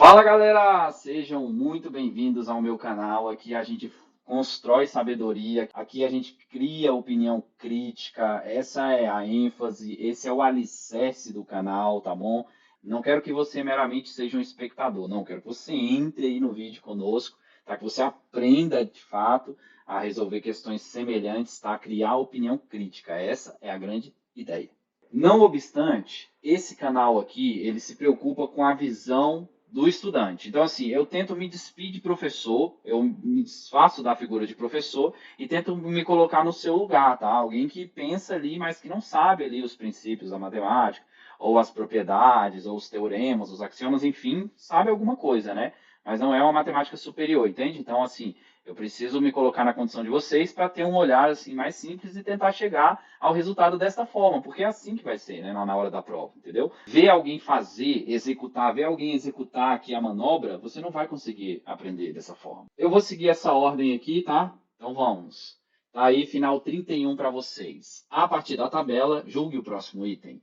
Fala galera, sejam muito bem-vindos ao meu canal. Aqui a gente constrói sabedoria, aqui a gente cria opinião crítica. Essa é a ênfase, esse é o alicerce do canal, tá bom? Não quero que você meramente seja um espectador, não, quero que você entre aí no vídeo conosco, tá? Que você aprenda de fato a resolver questões semelhantes, tá? Criar opinião crítica. Essa é a grande ideia. Não obstante, esse canal aqui, ele se preocupa com a visão do estudante. Então, assim, eu tento me despir de professor, eu me desfaço da figura de professor e tento me colocar no seu lugar, tá? Alguém que pensa ali, mas que não sabe ali os princípios da matemática, ou as propriedades, ou os teoremas, os axiomas, enfim, sabe alguma coisa, né? Mas não é uma matemática superior, entende? Então, assim, eu preciso me colocar na condição de vocês para ter um olhar assim mais simples e tentar chegar ao resultado desta forma, porque é assim que vai ser, né, na hora da prova, entendeu? Ver alguém fazer, executar, ver alguém executar aqui a manobra, você não vai conseguir aprender dessa forma. Eu vou seguir essa ordem aqui, tá? Então vamos. Tá aí, final 31 para vocês. A partir da tabela, julgue o próximo item.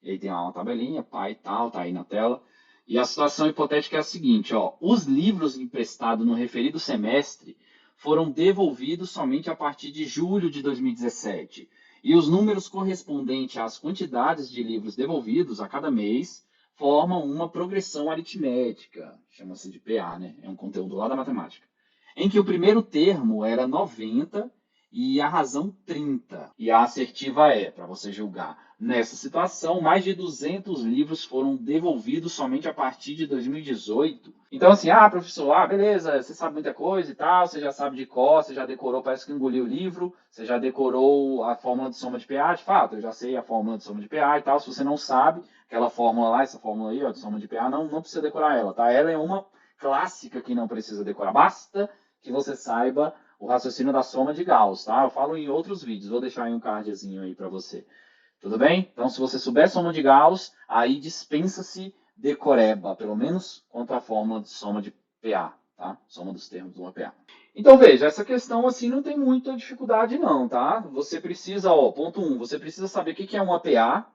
E aí tem lá uma tabelinha, pai e tal, tá aí na tela. E a situação hipotética é a seguinte, ó. Os livros emprestados no referido semestre foram devolvidos somente a partir de julho de 2017. E os números correspondentes às quantidades de livros devolvidos a cada mês formam uma progressão aritmética, chama-se de PA, né? É um conteúdo lá da matemática, em que o primeiro termo era 90 e a razão 30. E a assertiva é, para você julgar, nessa situação, mais de 200 livros foram devolvidos somente a partir de 2018. Então, assim, professor, beleza, você sabe muita coisa e tal, você já sabe de cor, você já decorou, parece que engoliu o livro, você já decorou a fórmula de soma de PA, de fato, eu já sei a fórmula de soma de PA e tal. Se você não sabe, aquela fórmula lá, essa fórmula aí, ó, de soma de PA, não precisa decorar ela, tá? Ela é uma clássica que não precisa decorar, basta que você saiba o raciocínio da soma de Gauss, tá? Eu falo em outros vídeos, vou deixar aí um cardzinho aí para você. Tudo bem? Então, se você souber soma de Gauss, aí dispensa-se decoreba, pelo menos quanto à fórmula de soma de PA, tá? Soma dos termos de uma PA. Então, veja, essa questão assim não tem muita dificuldade não, tá? Você precisa, ó, ponto 1, você precisa saber o que é uma PA,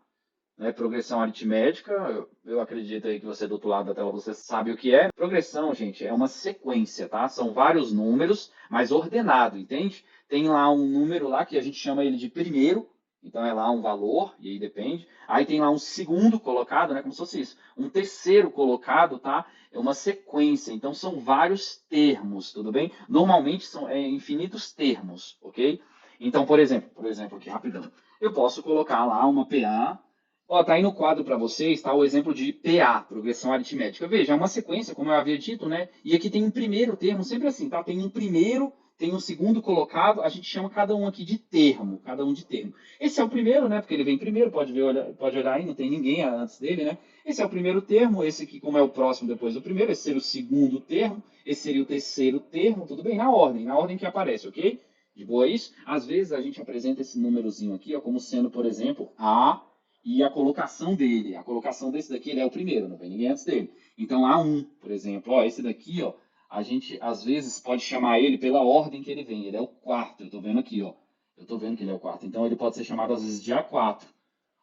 né, progressão aritmética. Eu acredito aí que você do outro lado da tela você sabe o que é. Progressão, gente, é uma sequência, tá? São vários números, mas ordenado, entende? Tem lá um número lá que a gente chama ele de primeiro, então é lá um valor, e aí depende. Aí tem lá um segundo colocado, né, como se fosse isso. Um terceiro colocado, tá? É uma sequência, então são vários termos, tudo bem? Normalmente são infinitos termos, ok? Então, por exemplo, aqui rapidão. Eu posso colocar lá uma PA. Ó, tá aí no quadro para vocês, tá o exemplo de PA, progressão aritmética. Veja, é uma sequência, como eu havia dito, né? E aqui tem um primeiro termo, sempre assim, tá? Tem um primeiro, tem um segundo colocado, a gente chama cada um aqui de termo, cada um de termo. Esse é o primeiro, né? Porque ele vem primeiro, pode olhar aí, não tem ninguém antes dele, né? Esse é o primeiro termo, esse aqui, como é o próximo depois do primeiro, esse seria o segundo termo, esse seria o terceiro termo, tudo bem? Na ordem que aparece, ok? De boa isso? Às vezes a gente apresenta esse númerozinho aqui, ó, como sendo, por exemplo, A e a colocação dele. A colocação desse daqui ele é o primeiro, não vem ninguém antes dele. Então, A1, por exemplo, ó, esse daqui, ó, a gente às vezes pode chamar ele pela ordem que ele vem. Ele é o quarto, eu estou vendo aqui, ó. Eu estou vendo que ele é o quarto. Então, ele pode ser chamado às vezes de A4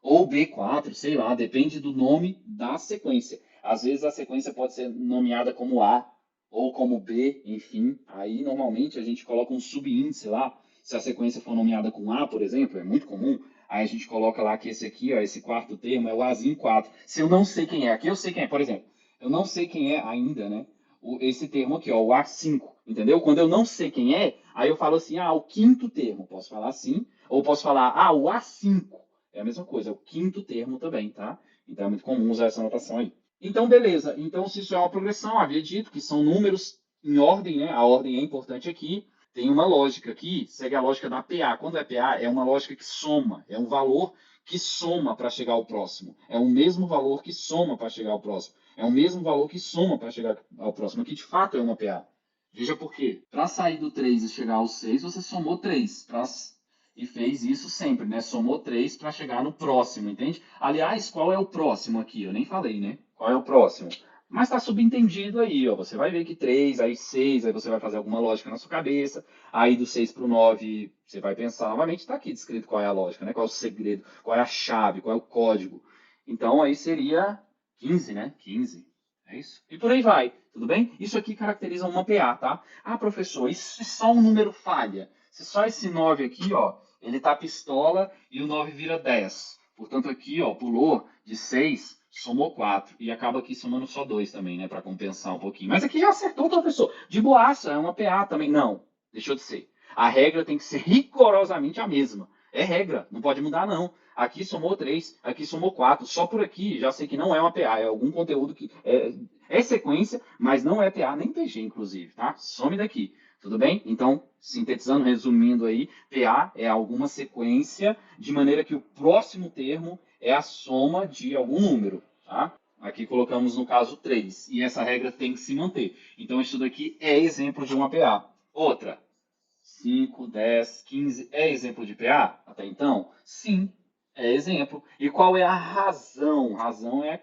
ou B4, sei lá, depende do nome da sequência. Às vezes a sequência pode ser nomeada como A ou como B, enfim. Aí, normalmente, a gente coloca um subíndice lá. Se a sequência for nomeada com A, por exemplo, é muito comum, aí a gente coloca lá que esse aqui, ó, esse quarto termo é o Azinho 4. Se eu não sei quem é, aqui eu sei quem é, por exemplo, eu não sei quem é ainda, né? Esse termo aqui, ó, o A5, entendeu? Quando eu não sei quem é, aí eu falo assim, o quinto termo, posso falar assim, ou posso falar, o A5, é a mesma coisa, é o quinto termo também, tá? Então é muito comum usar essa notação aí. Então, beleza. Então, se isso é uma progressão, havia dito que são números em ordem, né? A ordem é importante aqui. Tem uma lógica aqui, segue a lógica da PA. Quando é PA, é uma lógica que soma, é um valor que soma para chegar ao próximo. É o mesmo valor que soma para chegar ao próximo. É o mesmo valor que soma para chegar ao próximo. Aqui, de fato, é uma PA. Veja por quê. Para sair do 3 e chegar ao 6, você somou 3. E fez isso sempre, né? Somou 3 para chegar no próximo, entende? Aliás, qual é o próximo aqui? Eu nem falei, né? Qual é o próximo? Mas está subentendido aí, ó. Você vai ver que 3, aí 6, aí você vai fazer alguma lógica na sua cabeça. Aí do 6 para o 9, você vai pensar. Novamente está aqui descrito qual é a lógica, né? Qual é o segredo, qual é a chave, qual é o código. Então aí seria 15, né? 15. É isso? E por aí vai, tudo bem? Isso aqui caracteriza uma PA, tá? Ah, professor, isso se só um número falha. Se só esse 9 aqui, ó, ele tá pistola e o 9 vira 10. Portanto, aqui, ó, pulou de 6, somou 4. E acaba aqui somando só 2 também, né? Para compensar um pouquinho. Mas aqui já acertou, professor. De boaça, é uma PA também. Não, deixou de ser. A regra tem que ser rigorosamente a mesma. É regra, não pode mudar, não. Aqui somou 3, aqui somou 4. Só por aqui já sei que não é uma PA, é algum conteúdo que é sequência, mas não é PA, nem PG, inclusive, tá? Some daqui. Tudo bem? Então, sintetizando, resumindo aí, PA é alguma sequência de maneira que o próximo termo é a soma de algum número, tá? Aqui colocamos no caso 3, e essa regra tem que se manter. Então, isso daqui é exemplo de uma PA. Outra, 5, 10, 15, é exemplo de PA até então? Sim, é exemplo. E qual é a razão? Razão é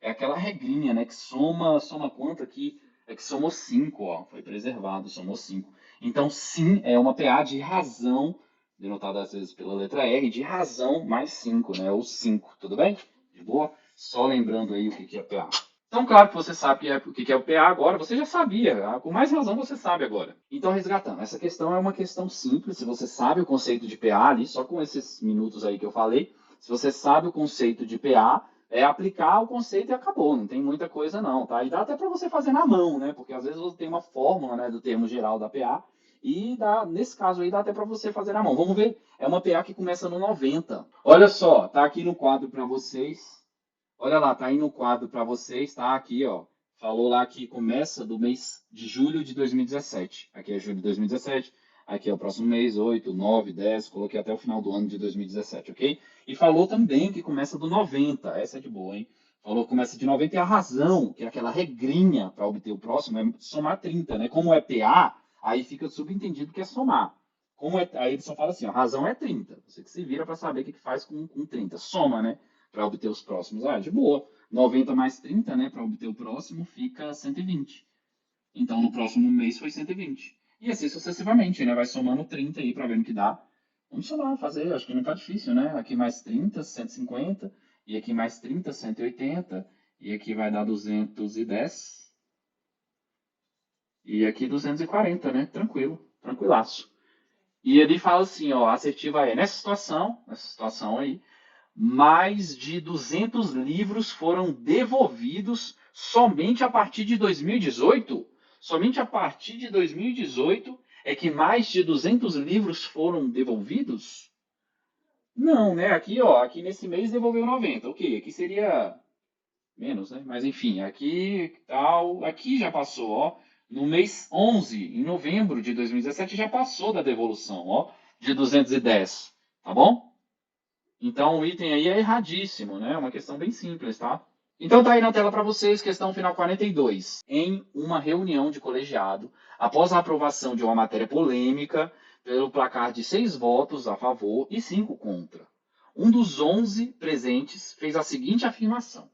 aquela regrinha, né? Que soma quanto aqui? É que somou 5, ó. Foi preservado, somou 5. Então, sim, é uma PA de razão, denotada às vezes pela letra R, de razão mais 5, né? Ou 5, tudo bem? De boa? Só lembrando aí o que é PA. Então, claro que você sabe o que é o PA agora, você já sabia, com mais razão você sabe agora. Então, resgatando, essa questão é uma questão simples, se você sabe o conceito de PA ali, só com esses minutos aí que eu falei, se você sabe o conceito de PA, é aplicar o conceito e acabou, não tem muita coisa não, tá? E dá até para você fazer na mão, né? Porque às vezes você tem uma fórmula, né, do termo geral da PA, e nesse caso aí dá até para você fazer na mão. Vamos ver, é uma PA que começa no 90. Olha só, tá aqui no quadro para vocês. Olha lá, tá aí no quadro para vocês, tá aqui, ó. Falou lá que começa do mês de julho de 2017. Aqui é julho de 2017. Aqui é o próximo mês, 8, 9, 10. Coloquei até o final do ano de 2017, ok? E falou também que começa do 90. Essa é de boa, hein? Falou que começa de 90 e a razão, que é aquela regrinha para obter o próximo, é somar 30, né? Como é PA, aí fica subentendido que é somar. Aí ele só fala assim, ó, a razão é 30. Você que se vira para saber o que faz com 30. Soma, né? Para obter os próximos. Ah, de boa. 90 mais 30, né? Para obter o próximo fica 120. Então, no próximo mês foi 120. E assim sucessivamente, né? Vai somando 30 aí para ver no que dá. Vamos somar, fazer. Acho que não tá difícil, né? Aqui mais 30, 150. E aqui mais 30, 180. E aqui vai dar 210. E aqui 240, né? Tranquilo, tranquilaço. E ele fala assim, ó, a assertiva é, nessa situação aí, mais de 200 livros foram devolvidos somente a partir de 2018? Somente a partir de 2018 é que mais de 200 livros foram devolvidos? Não, né? Aqui, ó, aqui nesse mês devolveu 90. Ok, aqui seria menos, né? Mas enfim, aqui tal, aqui já passou, ó. No mês 11, em novembro de 2017, já passou da devolução, ó, de 210, tá bom? Então o item aí é erradíssimo, né? É uma questão bem simples, tá? Então tá aí na tela para vocês, questão final 42. Em uma reunião de colegiado, após a aprovação de uma matéria polêmica, pelo placar de 6 votos a favor e 5 contra, um dos 11 presentes fez a seguinte afirmação: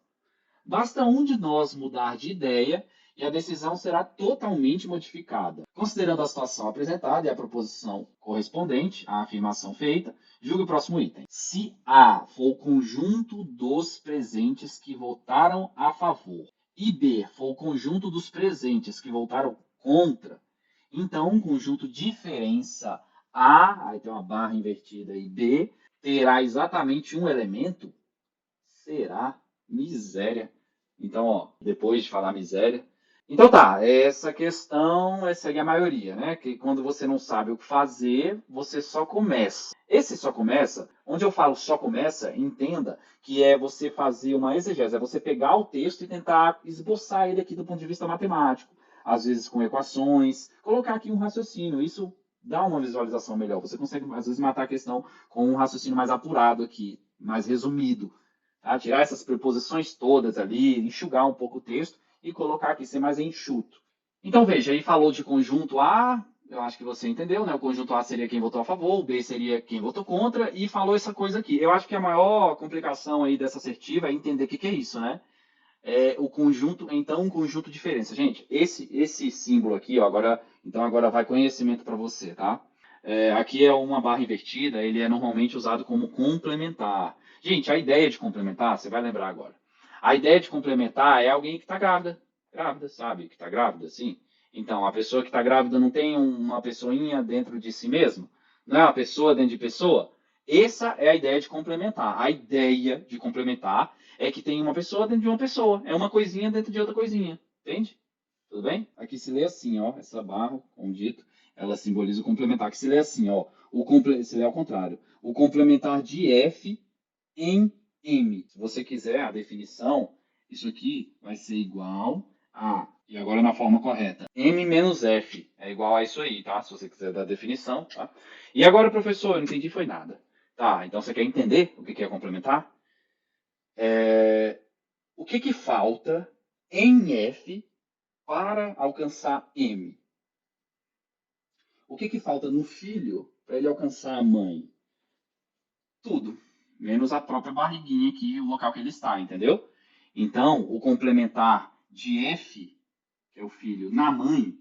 basta um de nós mudar de ideia e a decisão será totalmente modificada. Considerando a situação apresentada e a proposição correspondente à afirmação feita, julgue o próximo item. Se A for o conjunto dos presentes que votaram a favor e B for o conjunto dos presentes que votaram contra, então um conjunto diferença A, aí tem uma barra invertida, e B terá exatamente um elemento? Será? Miséria. Então, ó, depois de falar miséria. Então tá, essa questão segue a maioria, né? Que quando você não sabe o que fazer, você só começa. Esse só começa, onde eu falo só começa, entenda que é você fazer uma exegese, é você pegar o texto e tentar esboçar ele aqui do ponto de vista matemático, às vezes com equações, colocar aqui um raciocínio. Isso dá uma visualização melhor. Você consegue, às vezes, matar a questão com um raciocínio mais apurado aqui, mais resumido. Tá? Tirar essas preposições todas ali, enxugar um pouco o texto e colocar aqui, ser mais enxuto. Então, veja, aí falou de conjunto A, eu acho que você entendeu, né? O conjunto A seria quem votou a favor, o B seria quem votou contra, e falou essa coisa aqui. Eu acho que a maior complicação aí dessa assertiva é entender o que é isso, né? É o conjunto, então, um conjunto de diferença. Gente, esse símbolo aqui, ó, então agora vai conhecimento para você, tá? Aqui é uma barra invertida, ele é normalmente usado como complementar. Gente, a ideia de complementar, você vai lembrar agora. A ideia de complementar é alguém que está grávida. Grávida, sabe? Que está grávida, sim. Então, a pessoa que está grávida não tem uma pessoinha dentro de si mesma? Não é uma pessoa dentro de pessoa? Essa é a ideia de complementar. A ideia de complementar é que tem uma pessoa dentro de uma pessoa. É uma coisinha dentro de outra coisinha. Entende? Tudo bem? Aqui se lê assim, ó. Essa barra, como dito, ela simboliza o complementar. Aqui se lê assim, ó. Se lê ao contrário. O complementar de F em M. Se você quiser a definição, isso aqui vai ser igual a, e agora na forma correta, M menos F é igual a isso aí, tá? Se você quiser dar a definição, tá? E agora, professor, eu não entendi foi nada. Tá, então você quer entender o que é complementar? O que falta em F para alcançar M? O que falta no filho para ele alcançar a mãe? Tudo, menos a própria barriguinha aqui, o local que ele está, entendeu? Então, o complementar de F, que é o filho, na mãe,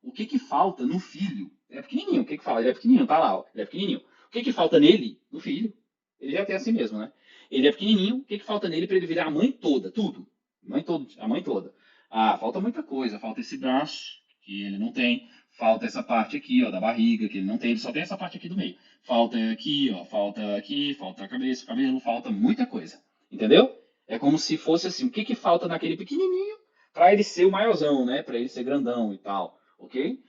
o que falta no filho? É pequenininho, o que fala? Ele é pequenininho, tá lá, ó, ele é pequenininho. O que falta nele, no filho? Ele já tem assim mesmo, né? Ele é pequenininho, o que falta nele para ele virar a mãe toda? Tudo. A mãe toda. Ah, falta muita coisa, falta esse braço, que ele não tem, falta essa parte aqui, ó, da barriga, que ele não tem, ele só tem essa parte aqui do meio. Falta aqui, ó, falta a cabeça, o cabelo, falta muita coisa. Entendeu? É como se fosse assim, o que falta naquele pequenininho para ele ser o maiorzão, né? Para ele ser grandão e tal, ok?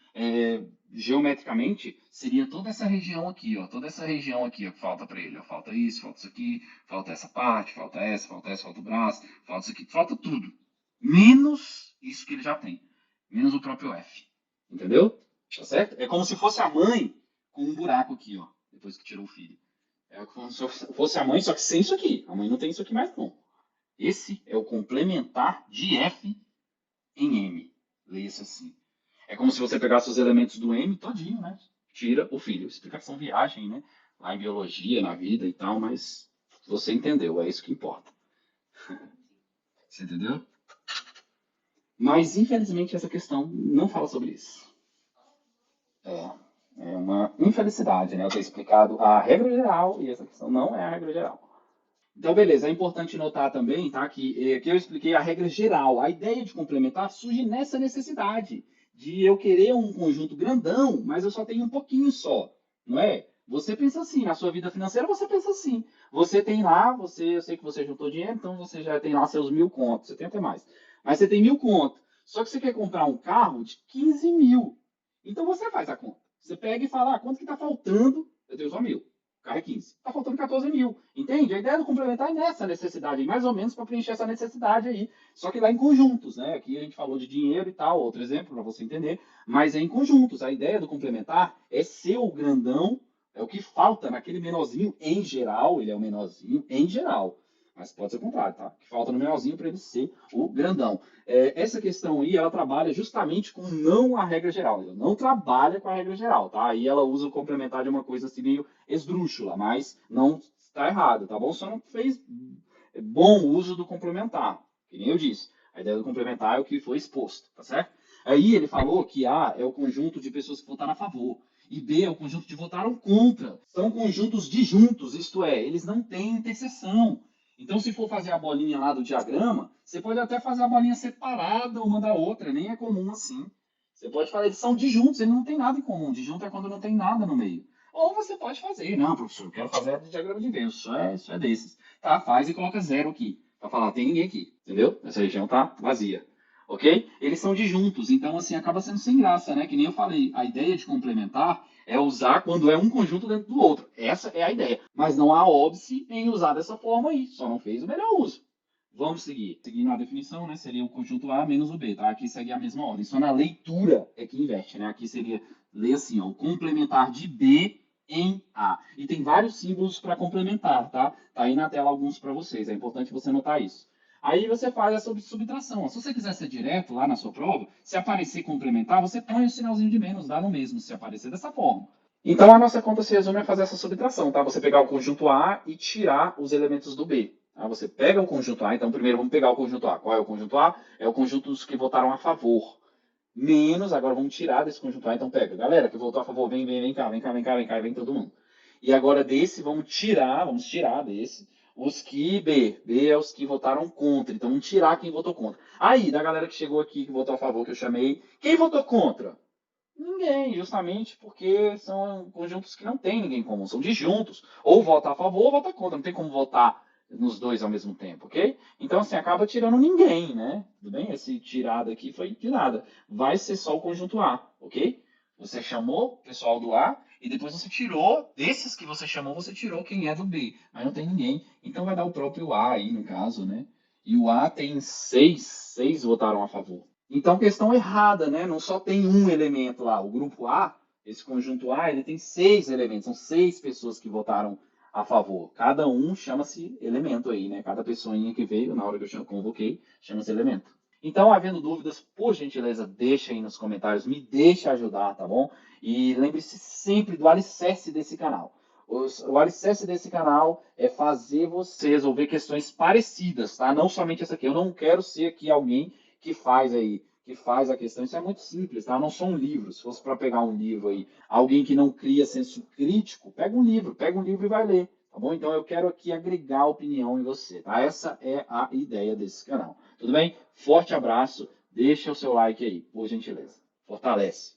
Geometricamente, seria toda essa região aqui, ó, toda essa região aqui, ó, que falta para ele, ó, falta isso aqui, falta essa parte, falta o braço, falta isso aqui, falta tudo, menos isso que ele já tem, menos o próprio F, entendeu? Tá certo? É como se fosse a mãe com um buraco aqui, ó, depois que tirou o filho. É como se fosse a mãe, só que sem isso aqui. A mãe não tem isso aqui mais, não. Esse é o complementar de F em M. Leia-se assim. É como se você pegasse os elementos do M todinho, né? Tira o filho. Explicação viagem, né? Lá em biologia, na vida e tal, mas você entendeu, é isso que importa. Você entendeu? Mas, infelizmente, essa questão não fala sobre isso. É uma infelicidade, né? Eu ter explicado a regra geral e essa questão não é a regra geral. Então, beleza, é importante notar também, tá, que aqui eu expliquei a regra geral. A ideia de complementar surge nessa necessidade de eu querer um conjunto grandão, mas eu só tenho um pouquinho só, não é? Você pensa assim, na sua vida financeira você pensa assim. Você tem lá, eu sei que você juntou dinheiro, então você já tem lá seus 1.000 contos, você tem até mais. Mas você tem 1.000 contos, só que você quer comprar um carro de 15 mil. Então você faz a conta. Você pega e fala, quanto que está faltando? Eu tenho só 1.000. O carro é 15. Está faltando 14 mil. Entende? A ideia do complementar é nessa necessidade, mais ou menos para preencher essa necessidade aí. Só que lá em conjuntos, né? Aqui a gente falou de dinheiro e tal, outro exemplo para você entender, mas é em conjuntos. A ideia do complementar é ser o grandão, é o que falta naquele menorzinho em geral, ele é o menorzinho em geral. Mas pode ser o contrário, tá? Que falta no menorzinho para ele ser o grandão. Essa questão aí, ela trabalha justamente com não a regra geral. Ela não trabalha com a regra geral, tá? Aí ela usa o complementar de uma coisa assim meio esdrúxula, mas não está errado, tá bom? Só não fez bom uso do complementar, que nem eu disse. A ideia do complementar é o que foi exposto, tá certo? Aí ele falou que A é o conjunto de pessoas que votaram a favor e B é o conjunto de votaram contra. São conjuntos disjuntos, isto é, eles não têm interseção. Então, se for fazer a bolinha lá do diagrama, você pode até fazer a bolinha separada uma da outra, nem é comum assim. Você pode falar, eles são disjuntos, eles não têm nada em comum. Disjunto é quando não tem nada no meio. Ou você pode fazer, não, professor, eu quero fazer de diagrama de Venn, isso é desses. Tá, faz e coloca 0 aqui, para falar, tem ninguém aqui, entendeu? Essa região tá vazia, ok? Eles são disjuntos, então assim, acaba sendo sem graça, né? Que nem eu falei, a ideia de complementar é usar quando é um conjunto dentro do outro. Essa é a ideia. Mas não há óbice em usar dessa forma aí, só não fez o melhor uso. Vamos seguir. Seguindo a definição, né, seria o conjunto A menos o B, tá? Aqui segue a mesma ordem. Só na leitura é que inverte, né? Aqui seria, ler assim, ó, o complementar de B em A. E tem vários símbolos para complementar, tá? Tá aí na tela alguns para vocês. É importante você notar isso. Aí você faz essa subtração. Se você quiser ser direto lá na sua prova, se aparecer complementar, você põe o sinalzinho de menos, dá no mesmo, se aparecer dessa forma. Então a nossa conta se resume a fazer essa subtração, tá? Você pegar o conjunto A e tirar os elementos do B. Tá? Você pega o conjunto A, então primeiro vamos pegar o conjunto A. Qual é o conjunto A? É o conjunto dos que votaram a favor. Menos, agora vamos tirar desse conjunto A, então pega. Galera que votou a favor, vem cá, vem todo mundo. E agora desse, vamos tirar desse Os que B é os que votaram contra. Então vamos tirar quem votou contra. Aí, da galera que chegou aqui, que votou a favor, que eu chamei, quem votou contra? Ninguém, justamente porque são conjuntos que não tem ninguém em comum, são disjuntos. Ou vota a favor ou vota contra, não tem como votar nos dois ao mesmo tempo, ok? Então, assim, acaba tirando ninguém, né? Tudo bem? Esse tirado aqui foi de nada. Vai ser só o conjunto A, ok? Você chamou o pessoal do A e depois você tirou, desses que você chamou, você tirou quem é do B. Mas não tem ninguém. Então vai dar o próprio A aí, no caso, né? E o A tem seis votaram a favor. Então, questão errada, né? Não só tem um elemento lá. O grupo A, esse conjunto A, ele tem 6 elementos. São 6 pessoas que votaram a favor. Cada um chama-se elemento aí, né? Cada pessoinha que veio, na hora que eu convoquei, chama-se elemento. Então, havendo dúvidas, por gentileza, deixa aí nos comentários, me deixa ajudar, tá bom? E lembre-se sempre do alicerce desse canal. O alicerce desse canal é fazer você resolver questões parecidas, tá? Não somente essa aqui. Eu não quero ser aqui alguém que faz aí, que faz a questão. Isso é muito simples, tá? Eu não sou um livro. Se fosse para pegar um livro aí, alguém que não cria senso crítico, pega um livro e vai ler, tá bom? Então eu quero aqui agregar opinião em você, tá? Essa é a ideia desse canal. Tudo bem? Forte abraço, deixa o seu like aí, por gentileza. Fortalece.